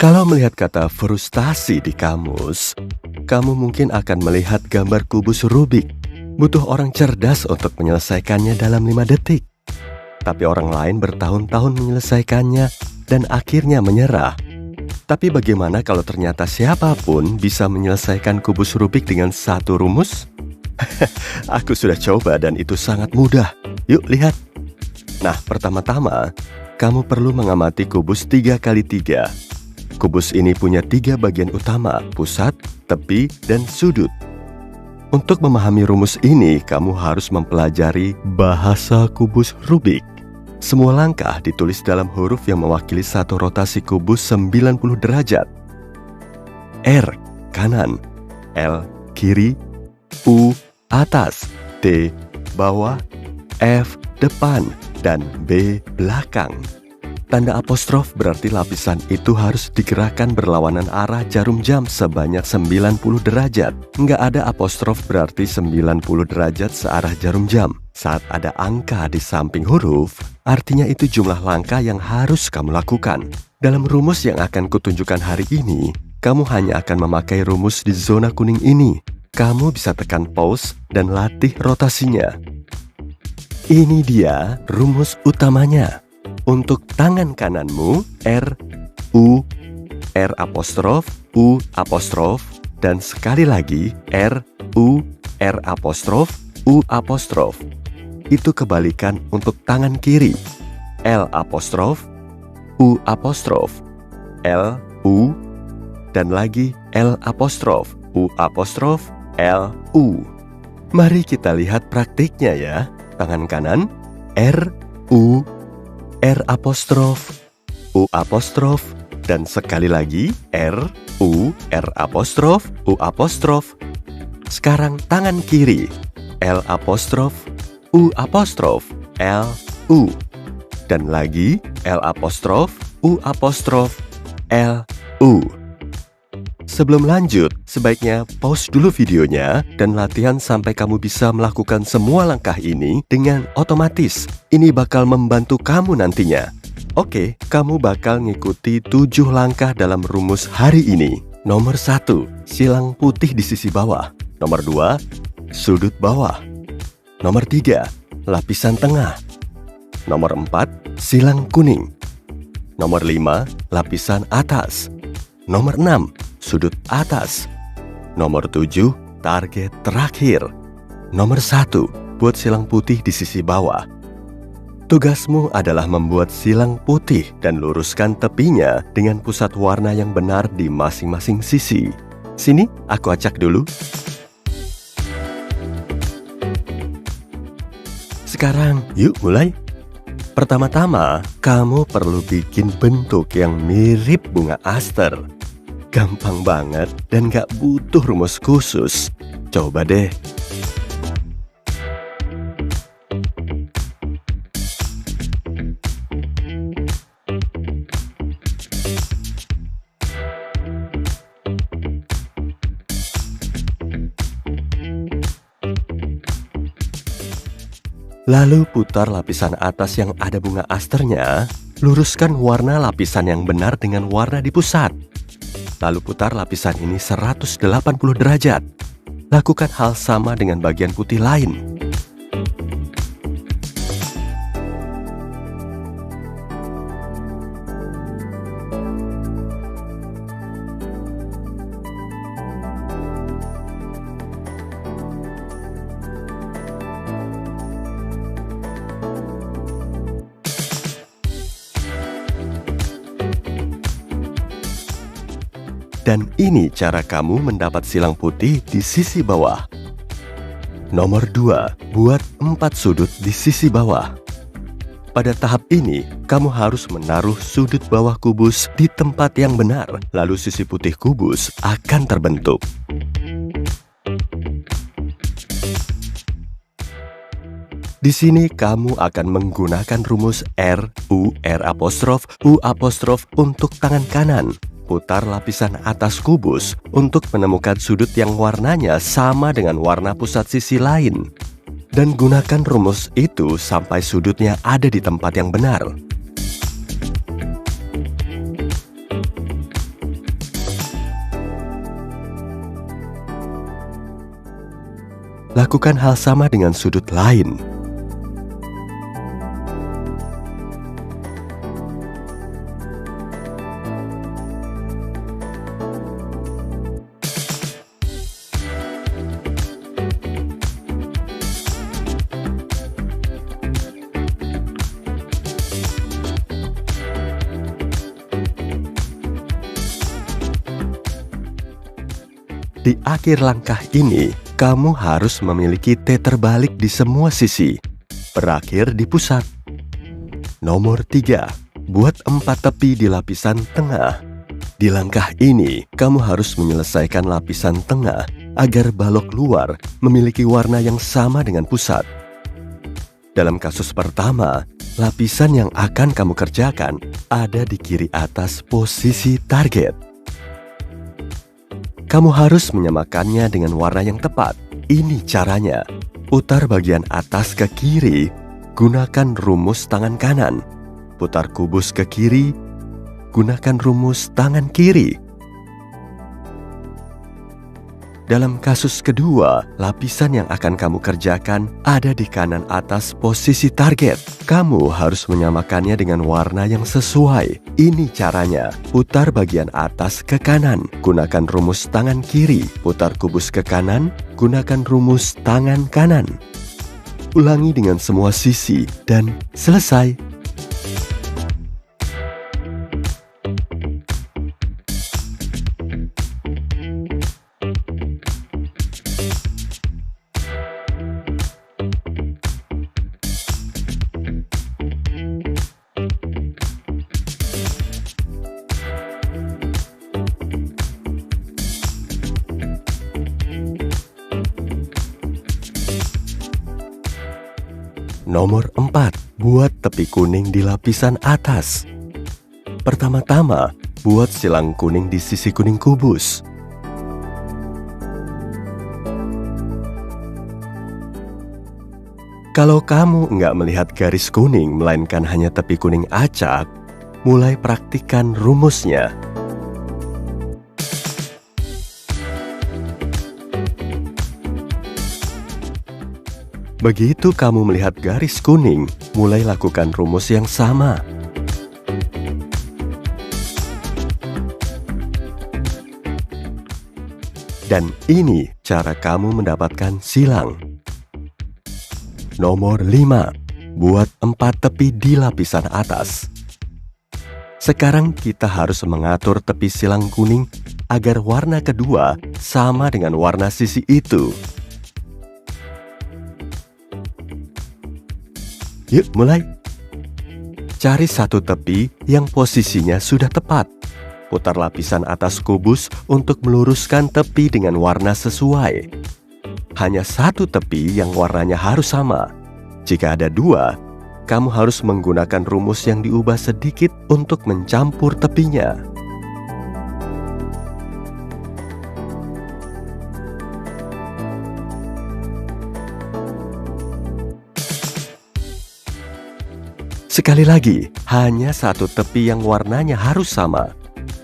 Kalau melihat kata frustasi di kamus, kamu mungkin akan melihat gambar kubus Rubik. Butuh orang cerdas untuk menyelesaikannya dalam 5 detik. Tapi orang lain bertahun-tahun menyelesaikannya dan akhirnya menyerah. Tapi bagaimana kalau ternyata siapapun bisa menyelesaikan kubus Rubik dengan 1 rumus? Aku sudah coba dan itu sangat mudah. Yuk lihat. Nah, pertama-tama, kamu perlu mengamati kubus 3x3. Kubus ini punya 3 bagian utama, pusat, tepi, dan sudut. Untuk memahami rumus ini, kamu harus mempelajari bahasa kubus Rubik. Semua langkah ditulis dalam huruf yang mewakili satu rotasi kubus 90 derajat. R, kanan. L, kiri. U, atas. T, bawah. F, depan. Dan B, belakang. Tanda apostrof berarti lapisan itu harus digerakkan berlawanan arah jarum jam sebanyak 90 derajat. Nggak ada apostrof berarti 90 derajat searah jarum jam. Saat ada angka di samping huruf, artinya itu jumlah langkah yang harus kamu lakukan. Dalam rumus yang akan kutunjukkan hari ini, kamu hanya akan memakai rumus di zona kuning ini. Kamu bisa tekan pause dan latih rotasinya. Ini dia rumus utamanya. Untuk tangan kananmu, R, U, R apostrof, U apostrof, dan sekali lagi R, U, R apostrof, U apostrof. Itu kebalikan untuk tangan kiri, L apostrof, U apostrof, L, U, dan lagi L apostrof, U apostrof, L, U. Mari kita lihat praktiknya ya. Tangan kanan, R, U, R apostrof, U apostrof, dan sekali lagi R, U, R apostrof, U apostrof. Sekarang tangan kiri, L apostrof, U apostrof, L, U. Dan lagi L apostrof, U apostrof, L, U. Sebelum lanjut, sebaiknya pause dulu videonya dan latihan sampai kamu bisa melakukan semua langkah ini dengan otomatis. Ini bakal membantu kamu nantinya. Oke, kamu bakal ngikuti 7 langkah dalam rumus hari ini. Nomor 1, silang putih di sisi bawah. Nomor 2, sudut bawah. Nomor 3, lapisan tengah. Nomor 4, silang kuning. Nomor 5, lapisan atas. Nomor 6, sudut atas. Nomor 7, target terakhir. Nomor 1, buat silang putih di sisi bawah. Tugasmu adalah membuat silang putih dan luruskan tepinya dengan pusat warna yang benar di masing-masing sisi. Sini, aku acak dulu. Sekarang, yuk mulai. Pertama-tama, kamu perlu bikin bentuk yang mirip bunga aster. Gampang banget dan gak butuh rumus khusus. Coba deh. Lalu putar lapisan atas yang ada bunga asternya. Luruskan warna lapisan yang benar dengan warna di pusat. Lalu putar lapisan ini 180 derajat. Lakukan hal sama dengan bagian putih lain. Dan ini cara kamu mendapat silang putih di sisi bawah. Nomor 2, buat 4 sudut di sisi bawah. Pada tahap ini, kamu harus menaruh sudut bawah kubus di tempat yang benar, lalu sisi putih kubus akan terbentuk. Di sini kamu akan menggunakan rumus R, U, R apostrof, U apostrof untuk tangan kanan. Putar lapisan atas kubus untuk menemukan sudut yang warnanya sama dengan warna pusat sisi lain. Dan gunakan rumus itu sampai sudutnya ada di tempat yang benar. lakukan hal sama dengan sudut lain. Di akhir langkah ini, kamu harus memiliki T terbalik di semua sisi, berakhir di pusat. Nomor 3, buat 4 tepi di lapisan tengah. Di langkah ini, kamu harus menyelesaikan lapisan tengah agar balok luar memiliki warna yang sama dengan pusat. Dalam kasus pertama, lapisan yang akan kamu kerjakan ada di kiri atas posisi target. Kamu harus menyamakannya dengan warna yang tepat. Ini caranya. Putar bagian atas ke kiri, gunakan rumus tangan kanan. Putar kubus ke kiri, gunakan rumus tangan kiri. Dalam kasus kedua, lapisan yang akan kamu kerjakan ada di kanan atas posisi target. Kamu harus menyamakannya dengan warna yang sesuai. Ini caranya. Putar bagian atas ke kanan, gunakan rumus tangan kiri. Putar kubus ke kanan, gunakan rumus tangan kanan. Ulangi dengan semua sisi dan selesai. Nomor 4, buat tepi kuning di lapisan atas. Pertama-tama, buat silang kuning di sisi kuning kubus. Kalau kamu nggak melihat garis kuning, melainkan hanya tepi kuning acak, mulai praktikkan rumusnya. Begitu kamu melihat garis kuning, mulai lakukan rumus yang sama. Dan ini cara kamu mendapatkan silang. Nomor 5, buat 4 tepi di lapisan atas. Sekarang kita harus mengatur tepi silang kuning agar warna kedua sama dengan warna sisi itu. Yuk mulai. Cari satu tepi yang posisinya sudah tepat. Putar lapisan atas kubus untuk meluruskan tepi dengan warna sesuai. Hanya satu tepi yang warnanya harus sama. Jika ada 2, kamu harus menggunakan rumus yang diubah sedikit untuk mencampur tepinya. Sekali lagi, hanya satu tepi yang warnanya harus sama.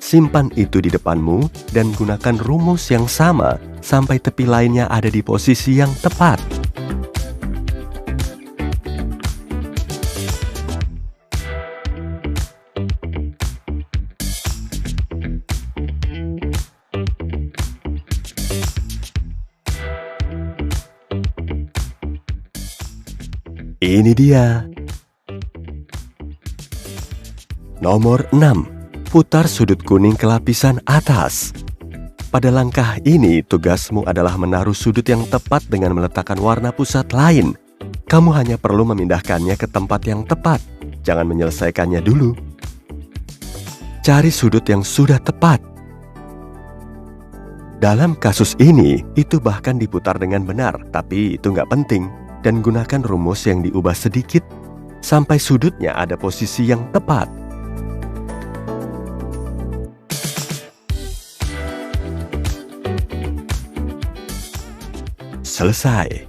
Simpan itu di depanmu dan gunakan rumus yang sama sampai tepi lainnya ada di posisi yang tepat. Ini dia. Nomor 6. Putar sudut kuning ke lapisan atas. Pada langkah ini, tugasmu adalah menaruh sudut yang tepat dengan meletakkan warna pusat lain. Kamu hanya perlu memindahkannya ke tempat yang tepat. Jangan menyelesaikannya dulu. Cari sudut yang sudah tepat. Dalam kasus ini, itu bahkan diputar dengan benar, tapi itu nggak penting. Dan gunakan rumus yang diubah sedikit sampai sudutnya ada posisi yang tepat. Selesai.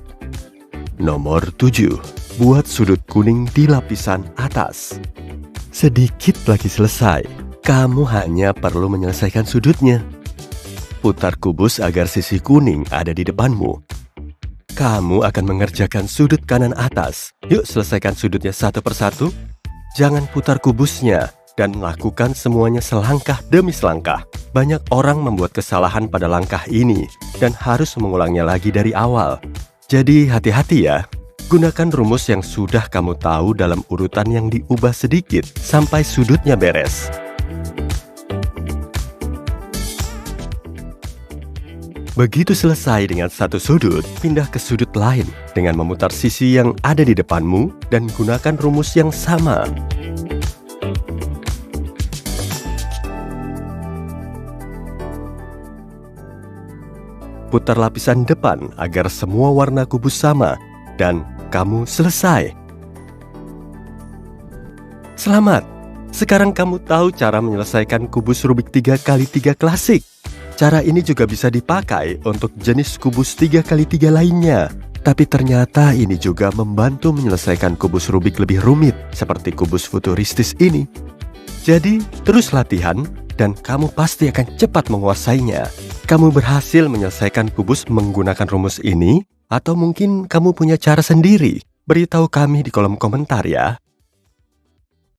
Nomor 7. Buat sudut kuning di lapisan atas. Sedikit lagi selesai. Kamu hanya perlu menyelesaikan sudutnya. Putar kubus agar sisi kuning ada di depanmu. Kamu akan mengerjakan sudut kanan atas. Yuk selesaikan sudutnya satu persatu. Jangan putar kubusnya dan lakukan semuanya selangkah demi selangkah. Banyak orang membuat kesalahan pada langkah ini dan harus mengulangnya lagi dari awal. Jadi hati-hati ya. Gunakan rumus yang sudah kamu tahu dalam urutan yang diubah sedikit sampai sudutnya beres. Begitu selesai dengan satu sudut, pindah ke sudut lain dengan memutar sisi yang ada di depanmu dan gunakan rumus yang sama. Putar lapisan depan agar semua warna kubus sama dan kamu selesai. Selamat! Sekarang kamu tahu cara menyelesaikan kubus Rubik 3x3 klasik. Cara ini juga bisa dipakai untuk jenis kubus 3x3 lainnya. Tapi ternyata ini juga membantu menyelesaikan kubus Rubik lebih rumit, seperti kubus futuristis ini. Jadi, terus latihan, dan kamu pasti akan cepat menguasainya. Kamu berhasil menyelesaikan kubus menggunakan rumus ini, atau mungkin kamu punya cara sendiri? Beritahu kami di kolom komentar ya.